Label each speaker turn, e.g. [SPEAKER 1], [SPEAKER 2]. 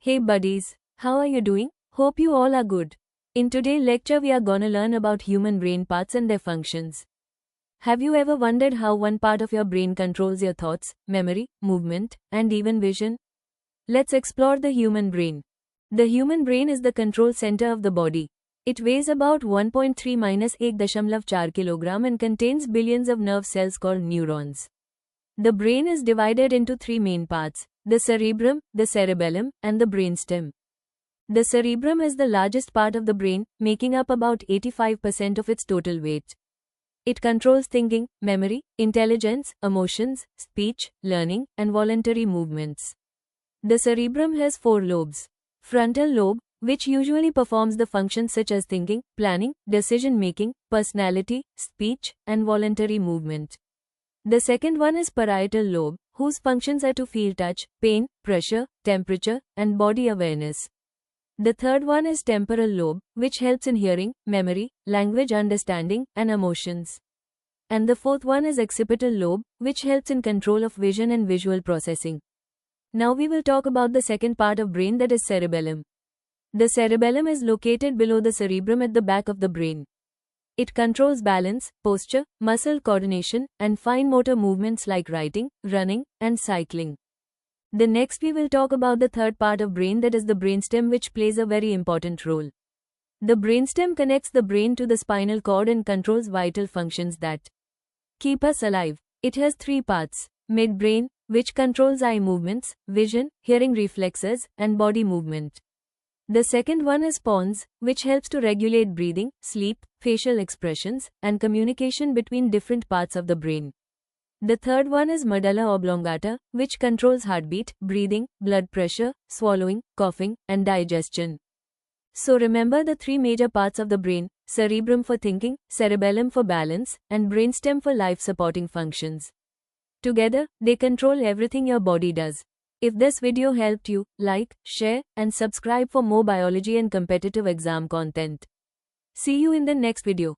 [SPEAKER 1] Hey buddies, how are you doing? Hope you all are good. In today's lecture we are gonna learn about human brain parts and their functions. Have you ever wondered how one part of your brain controls your thoughts, memory, movement, and even vision? Let's explore the human brain. The human brain is the control center of the body. It weighs about 1.3-1.4 kg and contains billions of nerve cells called neurons. The brain is divided into three main parts: the cerebrum, the cerebellum, and the brainstem. The cerebrum is the largest part of the brain, making up about 85% of its total weight. It controls thinking, memory, intelligence, emotions, speech, learning, and voluntary movements. The cerebrum has four lobes. Frontal lobe, which usually performs the functions such as thinking, planning, decision-making, personality, speech, and voluntary movement. The second one is parietal lobe, whose functions are to feel touch, pain, pressure, temperature, and body awareness. The third one is temporal lobe, which helps in hearing, memory, language understanding, and emotions. And the fourth one is occipital lobe, which helps in control of vision and visual processing. Now we will talk about the second part of brain, that is cerebellum. The cerebellum is located below the cerebrum at the back of the brain. It controls balance, posture, muscle coordination, and fine motor movements like writing, running, and cycling. The next we will talk about the third part of brain, that is the brainstem, which plays a very important role. The brainstem connects the brain to the spinal cord and controls vital functions that keep us alive. It has three parts: midbrain, which controls eye movements, vision, hearing reflexes, and body movement. The second one is pons, which helps to regulate breathing, sleep, facial expressions, and communication between different parts of the brain. The third one is medulla oblongata, which controls heartbeat, breathing, blood pressure, swallowing, coughing, and digestion. So remember the three major parts of the brain: cerebrum for thinking, cerebellum for balance, and brainstem for life-supporting functions. Together, they control everything your body does. If this video helped you, like, share, and subscribe for more biology and competitive exam content. See you in the next video.